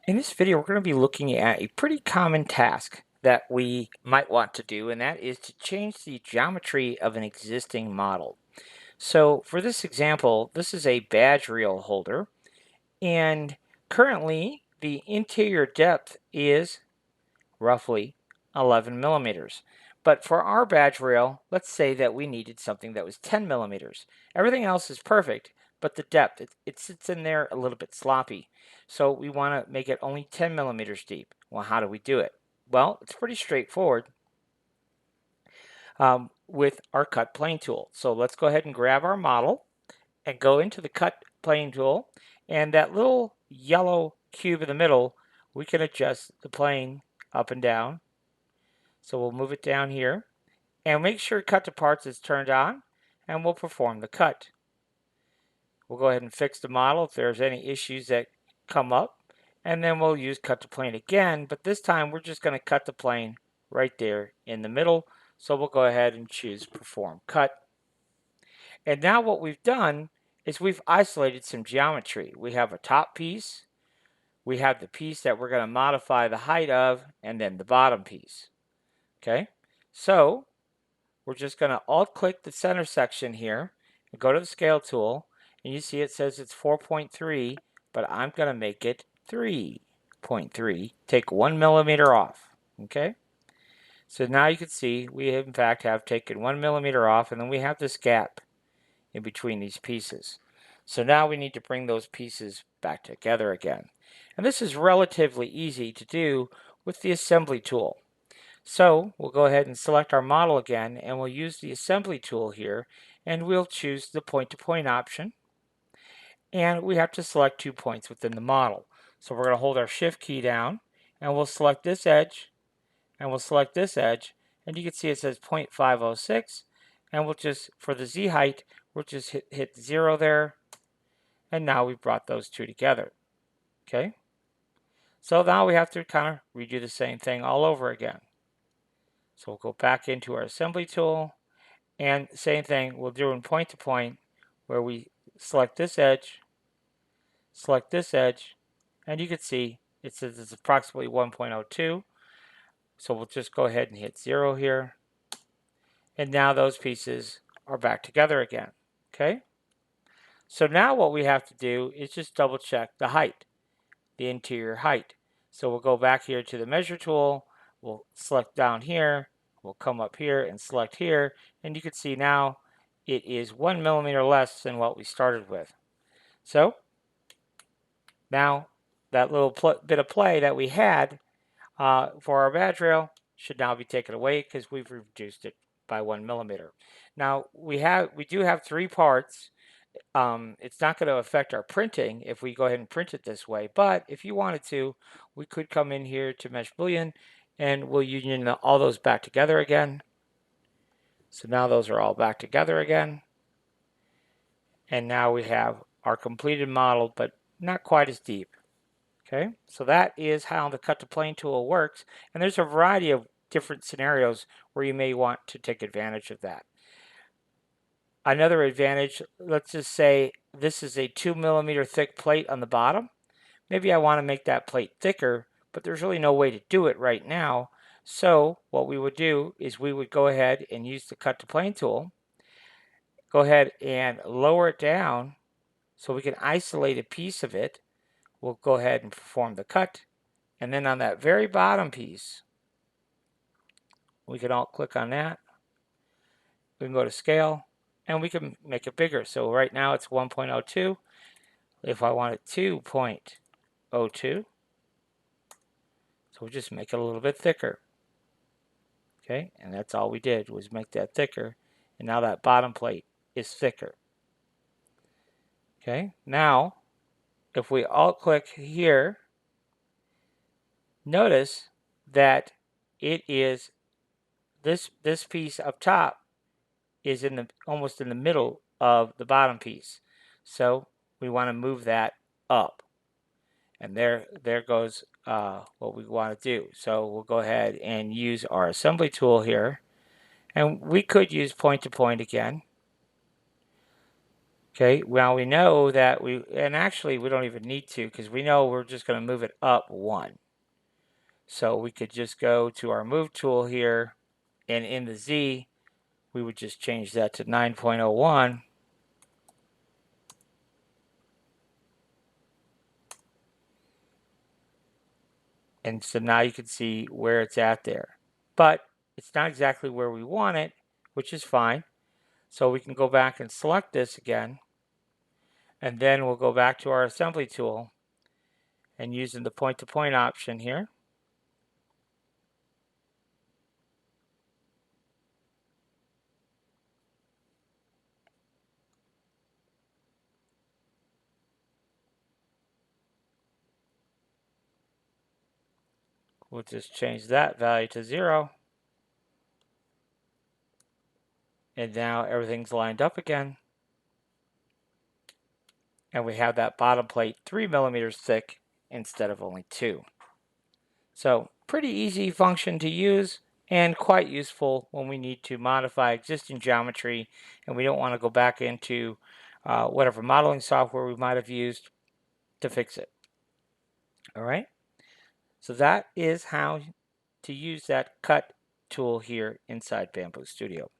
In this video, we're going to be looking at a pretty common task that we might want to do, and that is to change the geometry of an existing model. So for this example, this is a badge reel holder, and currently the interior depth is roughly 11 millimeters. But for our badge rail, let's say that we needed something that was 10 millimeters. Everything else is perfect, but the depth, it sits in there a little bit sloppy. So we want to make it only 10 millimeters deep. Well, how do we do it? Well, it's pretty straightforward with our cut plane tool. So let's go ahead and grab our model and go into the cut plane tool. And that little yellow cube in the middle, we can adjust the plane up and down. So we'll move it down here and make sure cut to parts is turned on, and we'll perform the cut. We'll go ahead and fix the model if there's any issues that come up, and then we'll use cut to plane again, but this time we're just going to cut the plane right there in the middle. So we'll go ahead and choose perform cut. And now what we've done is we've isolated some geometry. We have a top piece, we have the piece that we're going to modify the height of, and then the bottom piece. Okay, so we're just going to alt click the center section here and go to the scale tool, and you see it says it's 4.3, but I'm going to make it 3.3. Take 1 millimeter off. Okay, so now you can see we in fact have taken 1 millimeter off, and then we have this gap in between these pieces. So now we need to bring those pieces back together again. And this is relatively easy to do with the assembly tool. So we'll go ahead and select our model again, and we'll use the assembly tool here, and we'll choose the point-to-point option, and we have to select 2 points within the model. So we're going to hold our shift key down, and we'll select this edge, and we'll select this edge, and you can see it says 0.506, and we'll just, for the Z height, we'll just hit 0 there, and now we've brought those two together. Okay, so now we have to kind of redo the same thing all over again. So we'll go back into our assembly tool, and same thing we'll do in point to point, where we select this edge, and you can see it says it's approximately 1.02. So we'll just go ahead and hit 0 here, and now those pieces are back together again. Okay, so now what we have to do is just double check the height, the interior height. So we'll go back here to the measure tool, we'll select down here, we'll come up here and select here, and you can see now it is 1 millimeter less than what we started with. So now that little bit of play that we had for our badge rail should now be taken away because we've reduced it by 1 millimeter. Now we do have 3 parts. It's not going to affect our printing if we go ahead and print it this way, but if you wanted to, we could come in here to Mesh Boolean, and we'll union all those back together again. So now those are all back together again, and now we have our completed model, but not quite as deep. Okay, so that is how the cut to plane tool works, and there's a variety of different scenarios where you may want to take advantage of that. Another advantage, let's just say this is a 2 millimeter thick plate on the bottom. Maybe I want to make that plate thicker, but there's really no way to do it right now. So what we would do is we would go ahead and use the cut to plane tool, go ahead and lower it down so we can isolate a piece of it. We'll go ahead and perform the cut, and then on that very bottom piece, we can alt click on that. We can go to scale, and we can make it bigger. So right now it's 1.02. If I want it 2.02, so we'll just make it a little bit thicker. Okay, and that's all we did was make that thicker, and now that bottom plate is thicker. Okay, now if we alt click here, notice that it is this piece up top is almost in the middle of the bottom piece. So we want to move that up. And there goes what we want to do. So we'll go ahead and use our assembly tool here. And we could use point to point again. Okay, well, we know that and actually we don't even need to, because we know we're just going to move it up 1. So we could just go to our move tool here, and in the Z, we would just change that to 9.01. And so now you can see where it's at there. But it's not exactly where we want it, which is fine. So we can go back and select this again. And then we'll go back to our assembly tool and using the point-to-point option here. We'll just change that value to 0. And now everything's lined up again. And we have that bottom plate 3 millimeters thick instead of only 2. So pretty easy function to use and quite useful when we need to modify existing geometry and we don't want to go back into whatever modeling software we might have used to fix it. All right. So that is how to use that cut tool here inside Bambu Studio.